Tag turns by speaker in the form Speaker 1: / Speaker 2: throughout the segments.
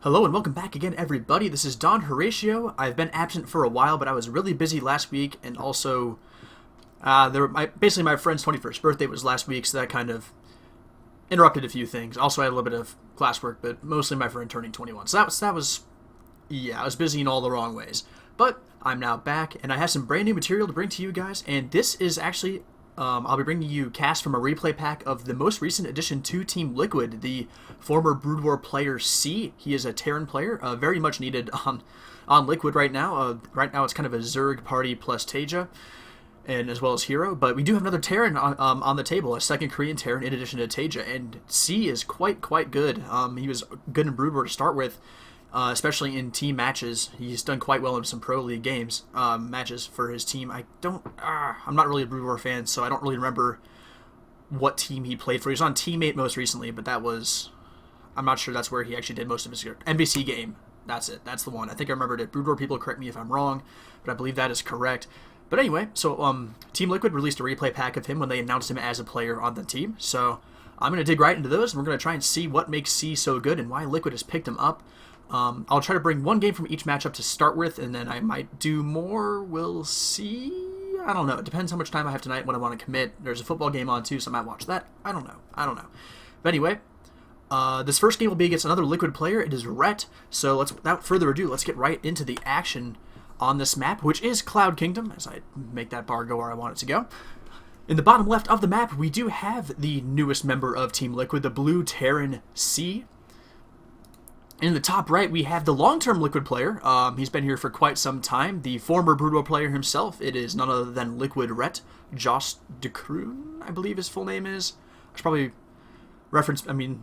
Speaker 1: Hello and welcome back again, everybody. This is Don Horatio. I've been absent for a while, but I was really busy last week, and also basically my friend's 21st birthday was last week, so that kind of interrupted a few things. Also, I had a little bit of classwork, but mostly my friend turning 21. So yeah, I was busy in all the wrong ways. But I'm now back, and I have some brand new material to bring to you guys, and this is actually I'll be bringing you cast from a replay pack of the most recent addition to Team Liquid, the former Brood War player C. He is a Terran player, very much needed on Liquid right now. Right now it's kind of a Zerg party plus Taja, and as well as Hero. But we do have another Terran on the table, a second Korean Terran in addition to Taja, and C is quite good. He was good in Brood War to start with. Especially in team matches. He's done quite well in some Pro League games, matches for his team. I'm not really a Brood War fan, so I don't really remember what team he played for. He was on Teammate most recently, but I'm not sure that's where he actually did most of his NBC game. That's it. That's the one. I think I remembered it. Brood War people correct me if I'm wrong, but I believe that is correct. But anyway, so Team Liquid released a replay pack of him when they announced him as a player on the team. So I'm going to dig right into those, and we're going to try and see what makes C so good and why Liquid has picked him up. I'll try to bring one game from each matchup to start with, and then I might do more. We'll see. I don't know. It depends how much time I have tonight when I want to commit. There's a football game on, too, so I might watch that. I don't know. But anyway, this first game will be against another Liquid player. It is Rhett. So without further ado, let's get right into the action on this map, which is Cloud Kingdom, as I make that bar go where I want it to go. In the bottom left of the map, we do have the newest member of Team Liquid, the blue Terran C. In the top right, we have the long-term Liquid player. He's been here for quite some time. The former Brood War player himself. It is none other than Liquid Rhett. Joss DeCroon, I believe his full name is. I should probably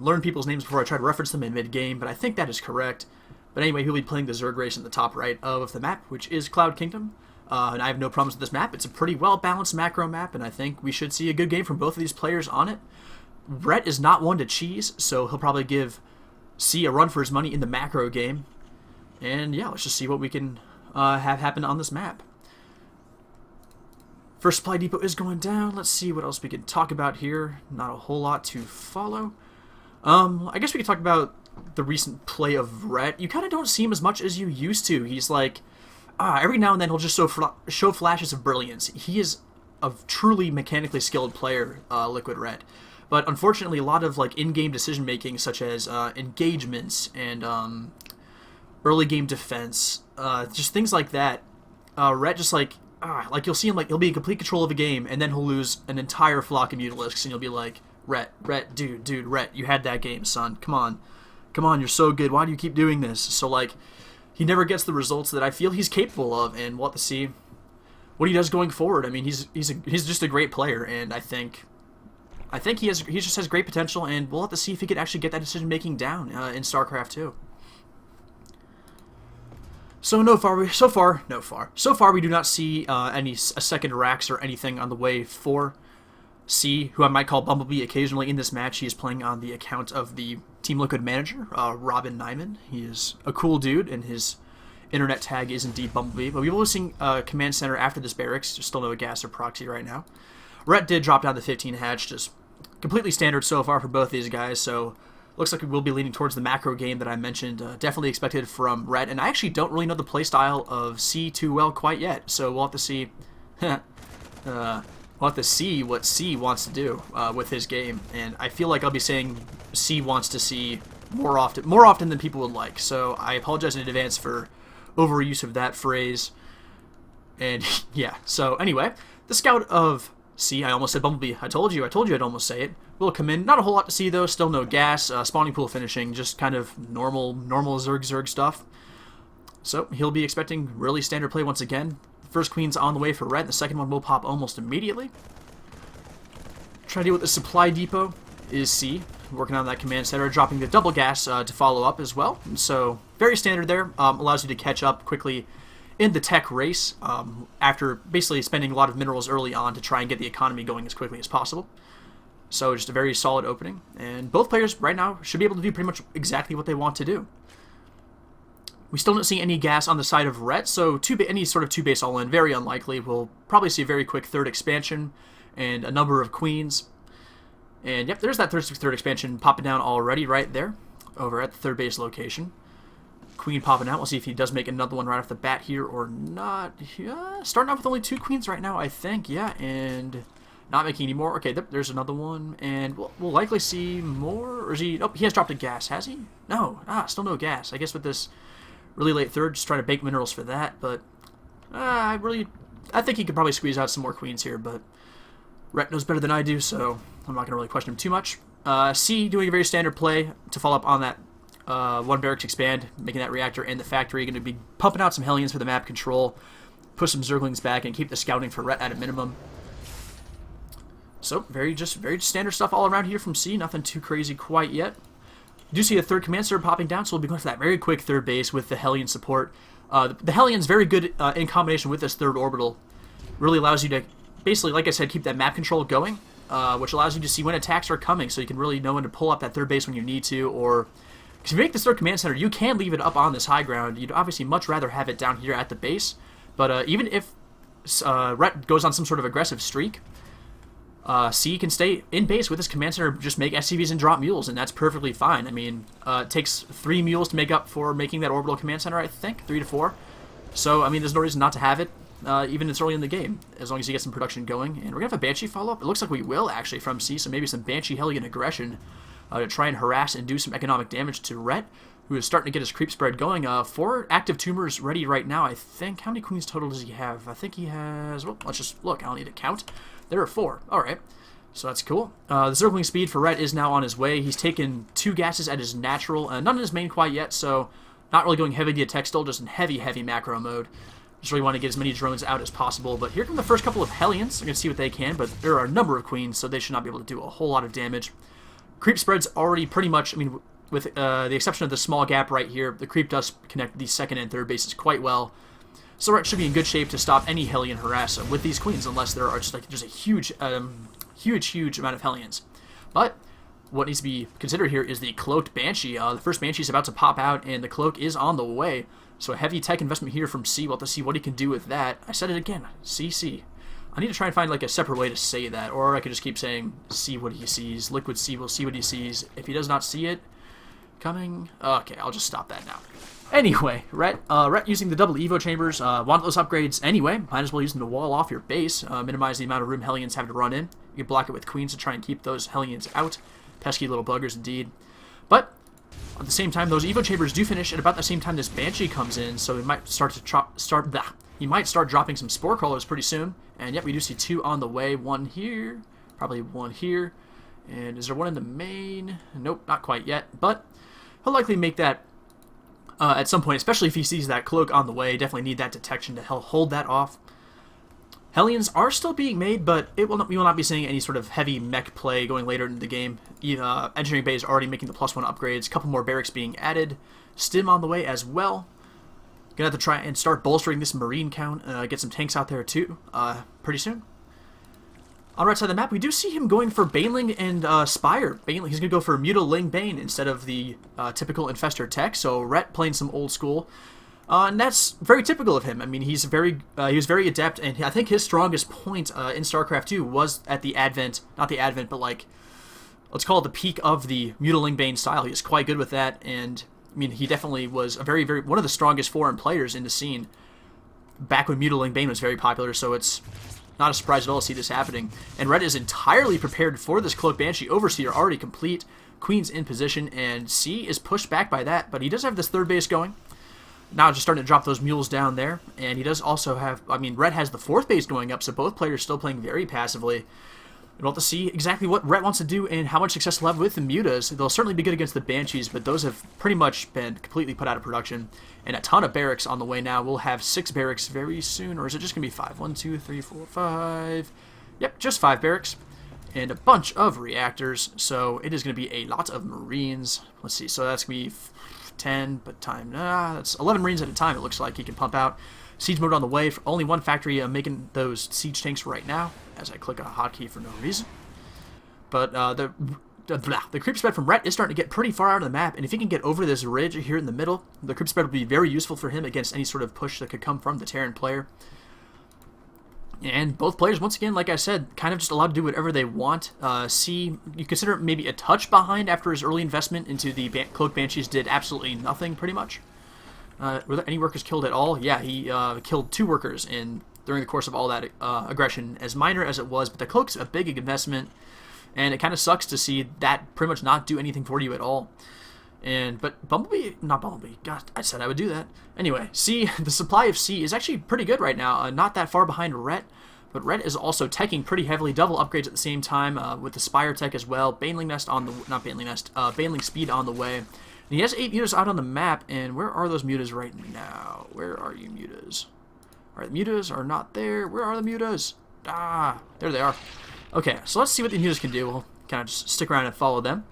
Speaker 1: learn people's names before I try to reference them in mid-game, but I think that is correct. But anyway, he'll be playing the Zerg race in the top right of the map, which is Cloud Kingdom. And I have no problems with this map. It's a pretty well-balanced macro map, and I think we should see a good game from both of these players on it. Rhett is not one to cheese, so he'll probably give C a run for his money in the macro game. And yeah, let's just see what we can have happen on this map. First supply depot is going down. Let's see what else we can talk about here. Not a whole lot to follow. I guess we could talk about the recent play of Rhett. You kind of don't see him as much as you used to. He's like, every now and then he'll just show flashes of brilliance. He is a truly mechanically skilled player, Liquid Rhett. But unfortunately, a lot of in-game decision-making, such as engagements and early game defense, just things like that, Rhett just you'll see him he'll be in complete control of a game, and then he'll lose an entire flock of Mutalisks, and you'll be like, Rhett, dude, Rhett, you had that game, son. Come on, you're so good. Why do you keep doing this? So he never gets the results that I feel he's capable of, and we'll have to see what he does going forward. I mean, he's just a great player, and I think he just has great potential, and we'll have to see if he could actually get that decision-making down in Starcraft 2. So far we do not see a second Rax or anything on the way for C, who I might call Bumblebee occasionally in this match. He is playing on the account of the Team Liquid manager, Robin Nyman. He is a cool dude, and his internet tag is indeed Bumblebee. But we will be seeing Command Center after this barracks. There's still no gas or proxy right now. Rhett did drop down to 15 hatch, just completely standard so far for both these guys, so looks like we will be leaning towards the macro game that I mentioned. Definitely expected from Rhett, and I actually don't really know the playstyle of C too well quite yet, so we'll have to see what C wants to do with his game, and I feel like I'll be saying C wants to see more often than people would like, so I apologize in advance for overuse of that phrase. And yeah, so anyway, the scout of C, I almost said Bumblebee. I told you I'd almost say it. Will come in. Not a whole lot to see, though. Still no gas. Spawning pool finishing. Just kind of normal Zerg stuff. So he'll be expecting really standard play once again. First queen's on the way for Rhett. The second one will pop almost immediately. Trying to deal with the supply depot is C. Working on that command center. Dropping the double gas to follow up as well. So very standard there. Allows you to catch up quickly in the tech race, after basically spending a lot of minerals early on to try and get the economy going as quickly as possible. So just a very solid opening, and both players right now should be able to do pretty much exactly what they want to do. We still don't see any gas on the side of Rhett, so any sort of 2-base all-in, very unlikely. We'll probably see a very quick third expansion and a number of queens. And yep, there's that third expansion popping down already right there over at the third base location. queen popping out. We'll see if he does make another one right off the bat here or not. Yeah, starting off with only 2 queens right now, I think. Yeah, and not making any more. Okay, there's another one, and we'll likely see more. Or is he? Oh, he has dropped a gas, has he? No, still no gas. I guess with this really late third, just trying to bank minerals for that. But I think he could probably squeeze out some more queens here, but Rhett knows better than I do, so I'm not going to really question him too much. C doing a very standard play to follow up on that 1 barracks expand, making that reactor and the factory. Going to be pumping out some Hellions for the map control, push some Zerglings back, and keep the scouting for Rhett at a minimum. So very standard stuff all around here from C. Nothing too crazy quite yet. You do see a 3rd command center popping down, so we'll be going for that very quick 3rd base with the Hellion support. The Hellion's very good in combination with this 3rd orbital. Really allows you to basically, like I said, keep that map control going, which allows you to see when attacks are coming, so you can really know when to pull up that 3rd base when you need to, or if you make this 3rd command center, you can leave it up on this high ground. You'd obviously much rather have it down here at the base, but even if Rhett goes on some sort of aggressive streak, C can stay in base with his command center, just make SCVs and drop mules, and that's perfectly fine. I mean, it takes 3 mules to make up for making that orbital command center, I think, 3 to 4. So, I mean, there's no reason not to have it, even if it's early in the game, as long as you get some production going. And we're going to have a Banshee follow-up. It looks like we will, actually, from C, so maybe some Banshee Hellion aggression to try and harass and do some economic damage to Rhett, who is starting to get his creep spread going. 4 active tumors ready right now, I think. How many queens total does he have? I think he has... Well, let's just look. I don't need to count. There are 4. Alright. So that's cool. The circling speed for Rhett is now on his way. He's taken 2 gases at his natural, none in his main quite yet, so not really going heavy to textile, just in heavy macro mode. Just really want to get as many drones out as possible. But here come the first couple of Hellions. I'm going to see what they can, but there are a number of queens, so they should not be able to do a whole lot of damage. Creep spread's already pretty much, I mean, with the exception of the small gap right here, the creep does connect the 2nd and 3rd bases quite well. So Rhett should be in good shape to stop any Hellion harass with these queens, unless there are just a huge amount of Hellions. But what needs to be considered here is the cloaked Banshee. The first Banshee is about to pop out, and the cloak is on the way. So a heavy tech investment here from C. We'll have to see what he can do with that. I said it again, CC. I need to try and find like a separate way to say that, or I could just keep saying see what he sees. Liquid C will see what he sees. If he does not see it coming, okay, I'll just stop that now. Anyway, Rhett using the double Evo chambers, wanted those upgrades anyway. Might as well use them to wall off your base, minimize the amount of room Hellions have to run in. You can block it with queens to try and keep those Hellions out. Pesky little buggers indeed. But at the same time, those Evo chambers do finish at about the same time this Banshee comes in, so we might start dropping some Spore Crawlers pretty soon. And yep, we do see 2 on the way. 1 here, probably 1 here. And is there 1 in the main? Nope, not quite yet. But he'll likely make that at some point, especially if he sees that cloak on the way. Definitely need that detection to hold that off. Hellions are still being made, but we will not be seeing any sort of heavy mech play going later into the game. Engineering Bay is already making the +1 upgrades. A couple more barracks being added. Stim on the way as well. Gonna have to try and start bolstering this marine count. Get some tanks out there too pretty soon. On the right side of the map, we do see him going for Baneling and Spire. Baneling, he's going to go for Mutiling Bane instead of the typical Infestor tech. So Rhett playing some old school. And that's very typical of him. I mean, he was very adept, and I think his strongest point in Starcraft 2 was at the advent, not the advent, but like, let's call it the peak of the Mutiling Bane style. He was quite good with that, and I mean, he definitely was a one of the strongest foreign players in the scene back when Mutiling Bane was very popular, so it's not a surprise at all to see this happening. And Rhett is entirely prepared for this Cloak Banshee. Overseer already complete, Queen's in position, and C is pushed back by that, but he does have this 3rd base going. Now just starting to drop those mules down there, and he does also have, I mean, Rhett has the 4th base going up, so both players still playing very passively. We'll have to see exactly what Rhett wants to do and how much success he'll have with the Mutas. They'll certainly be good against the Banshees, but those have pretty much been completely put out of production. And a ton of barracks on the way now. We'll have 6 barracks very soon, or is it just going to be 5? 1, 2, 3, 4, 5. Yep, just 5 barracks. And a bunch of reactors, so it is going to be a lot of Marines. Let's see, so that's going to be 10, but that's 11 Marines at a time, it looks like he can pump out. Siege mode on the way. For only 1 factory making those siege tanks right now, as I click a hotkey for no reason. But the creep spread from Rhett is starting to get pretty far out of the map, and if he can get over this ridge here in the middle, the creep spread will be very useful for him against any sort of push that could come from the Terran player. And both players, once again, like I said, kind of just allowed to do whatever they want. C, you consider it maybe a touch behind after his early investment into the Cloak Banshees did absolutely nothing, pretty much. Were there any workers killed at all? Yeah, he killed 2 workers during the course of all that aggression, as minor as it was, but the cloak's a big investment, and it kind of sucks to see that pretty much not do anything for you at all. But not Bumblebee, God, I said I would do that. Anyway, C, the supply of C is actually pretty good right now, not that far behind Rhett, but Rhett is also teching pretty heavily, double upgrades at the same time, with the Spire tech as well, Baneling Nest on the, not Baneling Nest, Baneling Speed on the way. And he has 8 mutas out on the map, and where are those mutas right now? Where are you mutas? Alright, the mutas are not there. Where are the mutas? Ah, there they are. Okay, so let's see what the mutas can do. We'll kind of just stick around and follow them.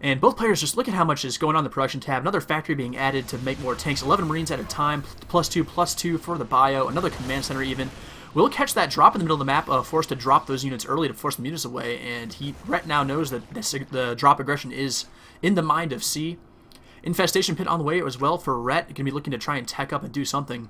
Speaker 1: And both players, just look at how much is going on the production tab. Another factory being added to make more tanks. 11 Marines at a time, +2 for the bio. Another command center even. We'll catch that drop in the middle of the map, forced to drop those units early to force the mutas away. And Rhett now knows that the drop aggression is in the mind of C. Infestation Pit on the way as well for Rhett. Going to be looking to try and tech up and do something.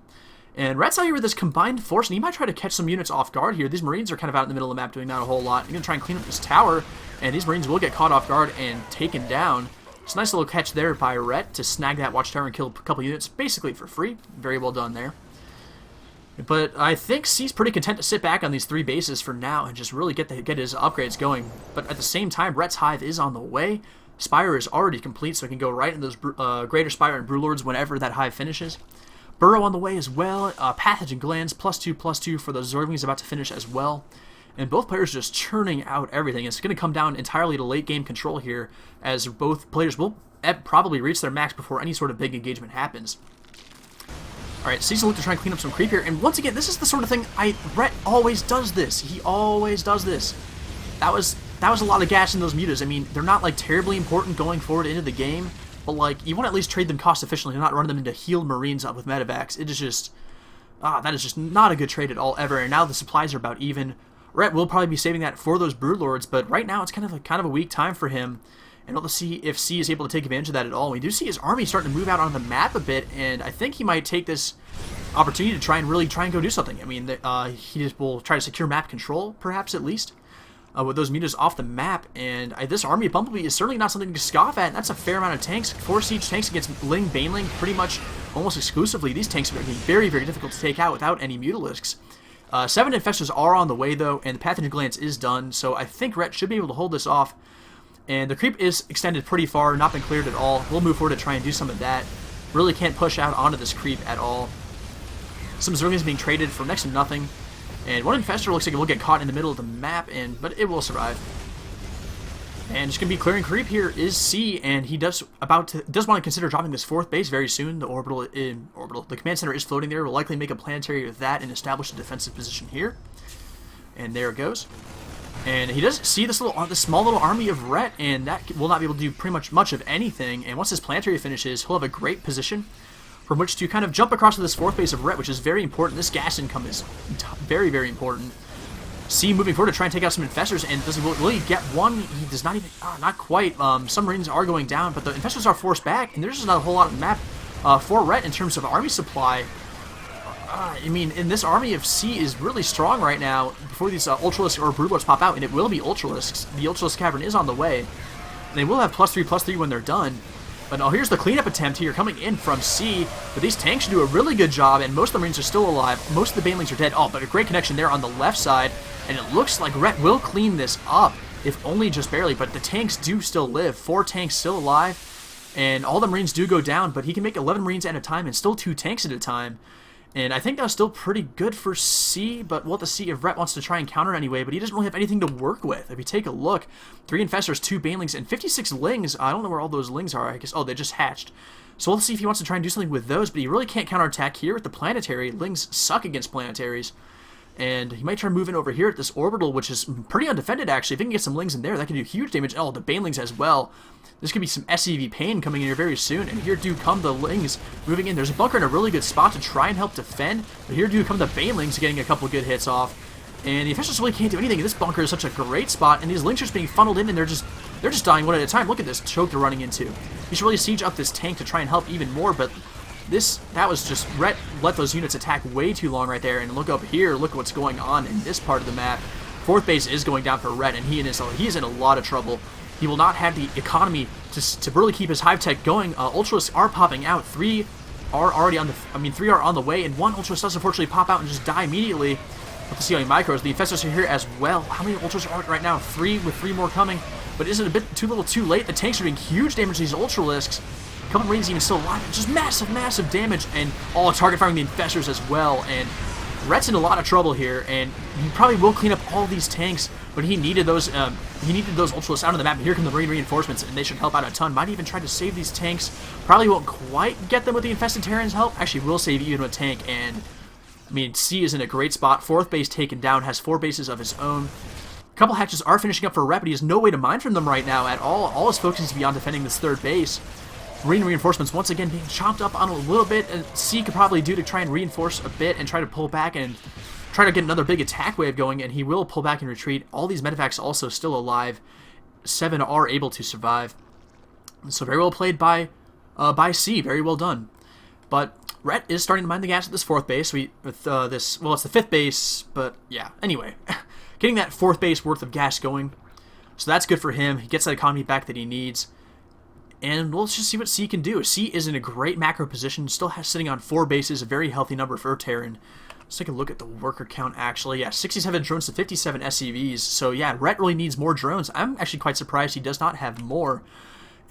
Speaker 1: And Rhett's out here with this combined force, and he might try to catch some units off guard here. These Marines are kind of out in the middle of the map doing not a whole lot. He's going to try and clean up this tower, and these Marines will get caught off guard and taken down. It's a nice little catch there by Rhett to snag that watchtower and kill a couple units basically for free. Very well done there. But I think C's pretty content to sit back on these 3 bases for now and just really get his upgrades going. But at the same time, Rhett's hive is on the way. Spire is already complete, so it can go right into those Greater Spire and Brewlords whenever that hive finishes. Burrow on the way as well. Pathogen Glands, +2 for those Zerglings about to finish as well. And both players just churning out everything. It's going to come down entirely to late game control here, as both players will probably reach their max before any sort of big engagement happens. Alright, C's look to try and clean up some creep here. And once again, this is the sort of thing Rhett always does this. He always does this. That was a lot of gas in those mutas. I mean, they're not like terribly important going forward into the game, but like you want to at least trade them cost efficiently and not run them into healed Marines up with medevacs. It is just that is just not a good trade at all ever. And now the supplies are about even. Rhett will probably be saving that for those Broodlords, but right now it's kind of a weak time for him. And we'll see if C is able to take advantage of that at all. We do see his army starting to move out on the map a bit, and I think he might take this opportunity to really try and go do something. I mean, he just will try to secure map control, perhaps at least, with those mutas off the map. And this army of Bumblebee is certainly not something to scoff at, and that's a fair amount of tanks. 4 siege tanks against Ling Baneling, pretty much almost exclusively. These tanks are going to be very, very difficult to take out without any Mutalisks. 7 Infestors are on the way, though, and the Pathogen Glance is done, so I think Rhett should be able to hold this off. And the creep is extended pretty far, not been cleared at all. We'll move forward to try and do some of that. Really can't push out onto this creep at all. Some Zerglings being traded for next to nothing. And one Infestor looks like it will get caught in the middle of the map, but it will survive. And just going to be clearing creep here is C, and he does want to consider dropping this 4th base very soon. The the command center is floating there. We'll likely make a planetary with that and establish a defensive position here. And there it goes. And he does see this small little army of Rhett, and that will not be able to do pretty much of anything. And once his planetary finishes, he'll have a great position from which to kind of jump across to this 4th base of Rhett, which is very important. This gas income is very, very important. C moving forward to try and take out some Infestors, and will he get one? He does not even, not quite. Some Marines are going down, but the Infestors are forced back, and there's just not a whole lot of map for Rhett in terms of army supply. I mean, and this army of C is really strong right now before these Ultralisks or Broodlords pop out, and it will be Ultralisks. The Ultralisk Cavern is on the way. And they will have +3/+3 when they're done. But now here's the cleanup attempt here coming in from C. But these tanks should do a really good job, and most of the Marines are still alive. Most of the Banelings are dead. Oh, but a great connection there on the left side. And it looks like Rhett will clean this up, if only just barely. But the tanks do still live. 4 tanks still alive. And all the Marines do go down, but he can make 11 Marines at a time and still 2 tanks at a time. And I think that was still pretty good for C, but we'll have to see if Rhett wants to try and counter anyway, but he doesn't really have anything to work with. If you take a look, 3 Infestors, 2 Banelings, and 56 Lings. I don't know where all those Lings are. I guess, oh, they just hatched. So we'll see if he wants to try and do something with those, but he really can't counterattack here with the Planetary. Lings suck against Planetaries. And he might try to move in over here at this Orbital, which is pretty undefended, actually. If he can get some Lings in there, that can do huge damage. Oh, the Banelings as well. There's going to be some SCV pain coming in here very soon, and here do come the Lings moving in. There's a bunker in a really good spot to try and help defend, but here do come the Banelings getting a couple good hits off. And the Infestors really can't do anything. This bunker is such a great spot, and these Lings are just being funneled in, and they're just dying one at a time. Look at this choke they're running into. You should really siege up this tank to try and help even more, but that was just, Rhett let those units attack way too long right there, and look up here, look what's going on in this part of the map. 4th base is going down for Rhett, and he is in a lot of trouble. He will not have the economy to really keep his hive tech going. Ultralisks are popping out. 3 are already on the, three are on the way, and one Ultra does unfortunately pop out and just die immediately. With the CLE micros, the Infestors are here as well. How many Ultras are right now? 3, with 3 more coming. But is it a bit too little too late? The tanks are doing huge damage to these Ultralisks. A couple Marines even still alive. Just massive, massive damage. And all target firing the Infestors as well. And Rhett's in a lot of trouble here. And he probably will clean up all these tanks. But he needed those Ultralisks out of the map. And here come the Marine reinforcements. And they should help out a ton. Might even try to save these tanks. Probably won't quite get them with the Infested Terrans' help. Actually will save even with tank. And C is in a great spot. 4th base taken down, has 4 bases of his own. A couple hatches are finishing up for Rhett, but he has no way to mine from them right now at all. All his focus is to be on defending this 3rd base. Marine reinforcements once again being chopped up on a little bit, and C could probably do to try and reinforce a bit and try to pull back and try to get another big attack wave going, and he will pull back and retreat. All these medevacs also still alive. 7 are able to survive. So very well played by C. Very well done. But Rhett is starting to mine the gas at this 4th base. It's the 5th base, but yeah. Anyway, getting that 4th base worth of gas going. So that's good for him. He gets that economy back that he needs. And let's just see what C can do. C is in a great macro position, still sitting on 4 bases, a very healthy number for Terran. Let's take a look at the worker count, actually. Yeah, 67 drones to 57 SCVs. So yeah, Rhett really needs more drones. I'm actually quite surprised he does not have more.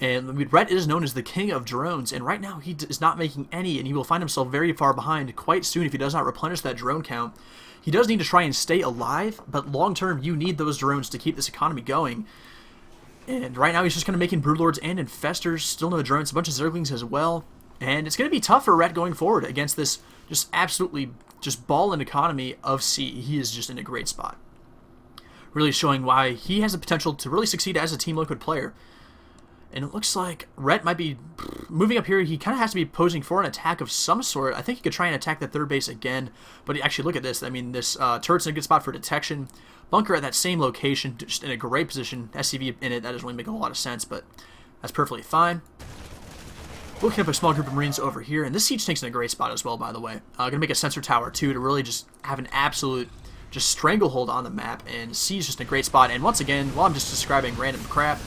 Speaker 1: And Rhett is known as the king of drones, and right now he is not making any, and he will find himself very far behind quite soon if he does not replenish that drone count. He does need to try and stay alive, but long term you need those drones to keep this economy going. And right now he's just kind of making Broodlords and Infestors, still no drones, a bunch of Zerglings as well. And it's going to be tough for Rhett going forward against this just absolutely just ball-in economy of C. He is just in a great spot. Really showing why he has the potential to really succeed as a Team Liquid player. And it looks like Rhett might be moving up here. He kind of has to be posing for an attack of some sort. I think he could try and attack that 3rd base again. But actually, look at this. This turret's in a good spot for detection. Bunker at that same location, just in a great position. SCV in it, that doesn't really make a whole lot of sense, but that's perfectly fine. Looking up a small group of Marines over here. And this siege tank's in a great spot as well, by the way. Going to make a sensor tower, too, to really just have an absolute just stranglehold on the map. And C's just in a great spot. And once again, while I'm just describing random crap,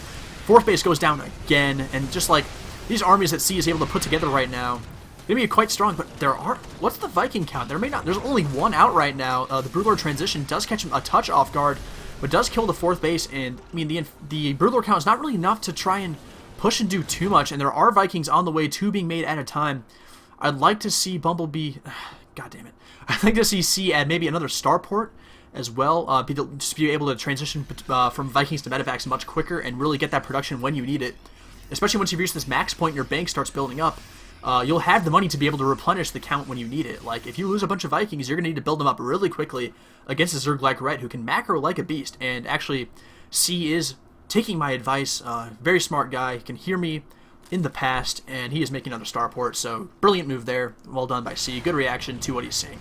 Speaker 1: 4th base goes down again, and just like these armies that C is able to put together right now, gonna be quite strong. But there are, what's the Viking count? There's only 1 out right now. The Broodlord transition does catch him a touch off guard, but does kill the 4th base. And the Broodlord count is not really enough to try and push and do too much. And there are Vikings on the way, 2 being made at a time. I'd like to see Bumblebee. God damn it! I'd like to see C add maybe another starport as well, just be able to transition from Vikings to medevacs much quicker and really get that production when you need it. Especially once you've reached this max point and your bank starts building up, you'll have the money to be able to replenish the count when you need it. Like, if you lose a bunch of Vikings, you're going to need to build them up really quickly against a Zerg like Rhett, who can macro like a beast. And actually, C is taking my advice. Very smart guy. He can hear me in the past, and he is making another starport. So, brilliant move there. Well done by C. Good reaction to what he's saying.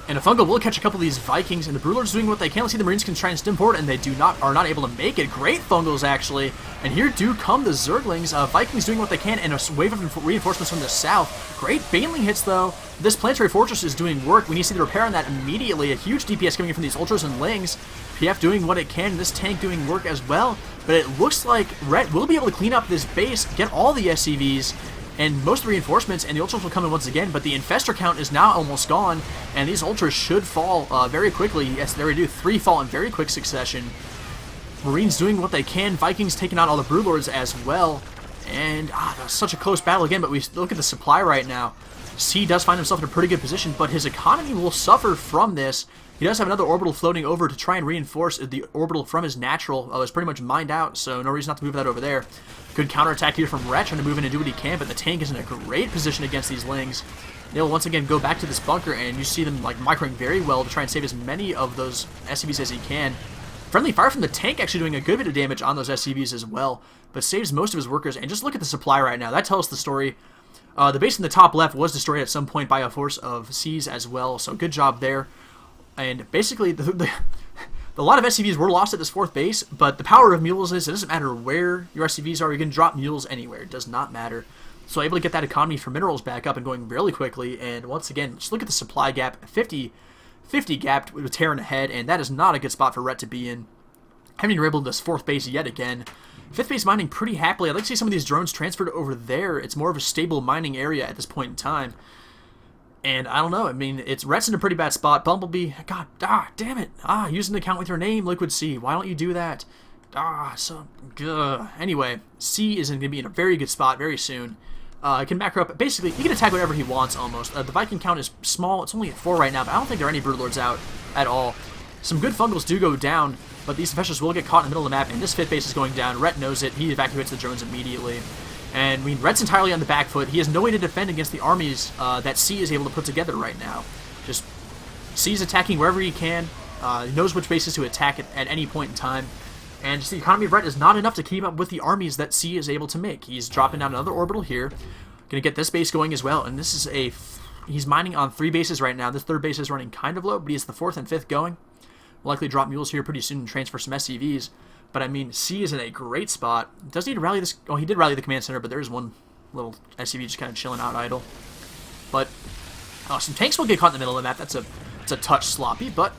Speaker 1: And a Fungal will catch a couple of these Vikings, and the Broodlords doing what they can. Let's see, the Marines can try and stim forward, and they are not able to make it. Great Fungals, actually. And here do come the Zerglings. Vikings doing what they can, and a wave of reinforcements from the south. Great Baneling hits, though. This Planetary Fortress is doing work. We need to see the repair on that immediately. A huge DPS coming in from these Ultras and Lings. PF doing what it can, this tank doing work as well. But it looks like Rhett will be able to clean up this base, get all the SCVs, and most of the reinforcements, and the Ultras will come in once again, but the Infestor count is now almost gone, and these Ultras should fall very quickly. Yes, there we do. 3 fall in very quick succession. Marines doing what they can. Vikings taking out all the Broodlords as well. And, that was such a close battle again, but we look at the supply right now. C does find himself in a pretty good position, but his economy will suffer from this. He does have another orbital floating over to try and reinforce the orbital from his natural. It's pretty much mined out, so no reason not to move that over there. Good counterattack here from Rhett, trying to move in and do what he can, but the tank is in a great position against these Lings. They'll once again go back to this bunker, and you see them like microing very well to try and save as many of those SCVs as he can. Friendly fire from the tank actually doing a good bit of damage on those SCVs as well, but saves most of his workers. And just look at the supply right now. That tells the story. The base in the top left was destroyed at some point by a force of C's as well, so good job there. And basically, a lot of SCVs were lost at this 4th base, but the power of mules is it doesn't matter where your SCVs are, you can drop mules anywhere. It does not matter. So able to get that economy for minerals back up and going really quickly. And once again, just look at the supply gap. 50 gap with Terran ahead, and that is not a good spot for Rhett to be in. Having to able this 4th base yet again. Fifth base mining pretty happily. I'd like to see some of these drones transferred over there. It's more of a stable mining area at this point in time. And I don't know. I mean, Rhett's in a pretty bad spot. Bumblebee, God, damn it. Using the account with your name, Liquid C. Why don't you do that? Anyway, C is going to be in a very good spot very soon. Can macro up. Basically, he can attack whatever he wants almost. The Viking count is small. It's only at 4 right now, but I don't think there are any Broodlords out at all. Some good fungals do go down, but these infestors will get caught in the middle of the map, and this fifth base is going down. Rhett knows it. He evacuates the drones immediately. And I mean, Rhett's entirely on the back foot. He has no way to defend against the armies that C is able to put together right now. Just C's attacking wherever he can. He knows which bases to attack at any point in time. And just the economy of Rhett is not enough to keep up with the armies that C is able to make. He's dropping down another orbital here. Going to get this base going as well. And this is he's mining on 3 bases right now. This third base is running kind of low, but he has the 4th and 5th going. Will likely drop mules here pretty soon and transfer some SCVs. But I mean, C is in a great spot. Does need to rally this. Oh, he did rally the command center, but there's one little SCV just kind of chilling out idle. But some tanks will get caught in the middle of that. That's a touch sloppy, but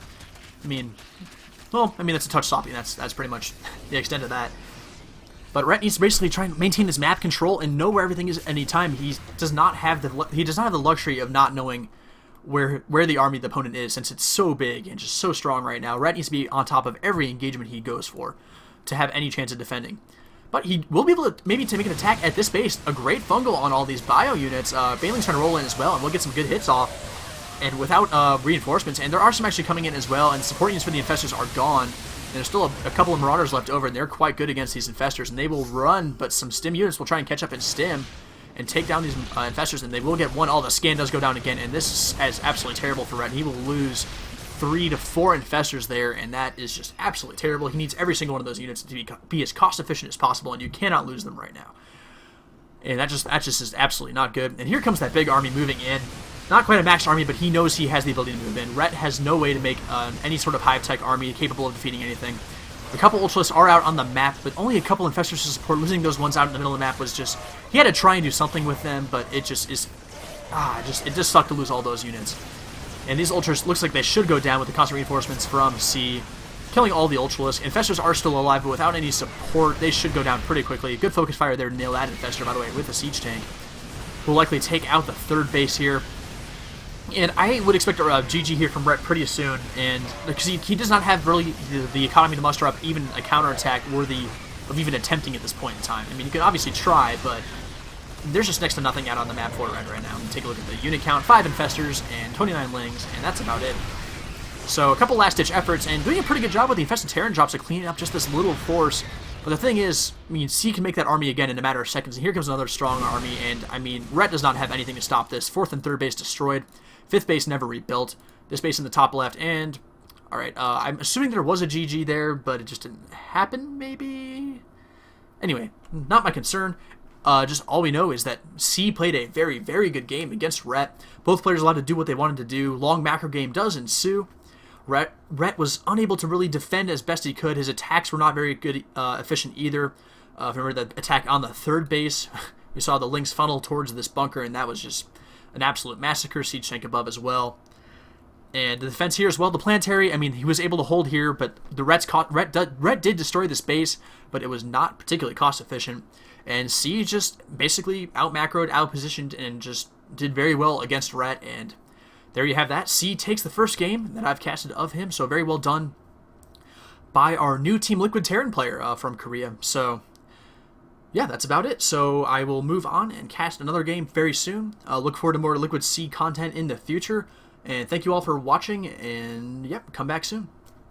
Speaker 1: I mean, that's a touch sloppy. That's pretty much the extent of that. But Rhett needs to basically try and maintain his map control and know where everything is at any time. He does not have the luxury of not knowing where the army the opponent is, since it's so big and just so strong right now. Rhett needs to be on top of every engagement he goes for to have any chance of defending. But he will be able to maybe make an attack at this base. A great fungal on all these bio units. Bailing's trying to roll in as well, and we'll get some good hits off. And without reinforcements, and there are some actually coming in as well, and support units for the infestors are gone. And there's still a couple of Marauders left over, and they're quite good against these infestors, and they will run, but some stim units will try and catch up and stim and take down these infestors, and they will get one. Oh, the scan does go down again, and this is absolutely terrible for Rhett. He will lose 3 to 4 infestors there, and that is just absolutely terrible. He needs every single one of those units to be as cost efficient as possible, and you cannot lose them right now. And that just is absolutely not good. And here comes that big army moving in. Not quite a maxed army, but he knows he has the ability to move in. Rhett has no way to make any sort of hive-tech army capable of defeating anything. A couple Ultralists are out on the map, but only a couple infestors to support. Losing those ones out in the middle of the map was just... He had to try and do something with them, but it just is... it just sucked to lose all those units. And these Ultras looks like they should go down with the constant reinforcements from C, killing all the Ultralists. Infestors are still alive, but without any support, they should go down pretty quickly. Good focus fire there to nail that Infestor, by the way, with the Siege Tank. Will likely take out the third base here. And I would expect a GG here from Rhett pretty soon, and because he does not have really the economy to muster up even a counterattack worthy of even attempting at this point in time. I mean, you can obviously try, but there's just next to nothing out on the map for Rhett right now. Take a look at the unit count: 5 infestors and 29 lings, and that's about it. So a couple last-ditch efforts, and doing a pretty good job with the infested Terran drops of cleaning up just this little force. But the thing is, I mean, C can make that army again in a matter of seconds, and here comes another strong army, and I mean, Rhett does not have anything to stop this. 4th and 3rd base destroyed. 5th base never rebuilt. This base in the top left, and... Alright, I'm assuming there was a GG there, but it just didn't happen, maybe? Anyway, not my concern. Just all we know is that C played a very, very good game against Rhett. Both players allowed to do what they wanted to do. Long macro game does ensue. Rhett was unable to really defend as best he could. His attacks were not very good, efficient either. If you remember the attack on the 3rd base, we saw the Lynx funnel towards this bunker, and that was just an absolute massacre. Siege tank above as well. And the defense here as well. The planetary, I mean, he was able to hold here, but the Rhett did destroy this base, but it was not particularly cost efficient. And C just basically out-macroed, out-positioned, and just did very well against Rhett. And there you have that. C takes the first game that I've casted of him, so very well done by our new Team Liquid Terran player from Korea. So yeah, that's about it. So I will move on and cast another game very soon. Look forward to more Liquid C content in the future. And thank you all for watching, and yep, come back soon.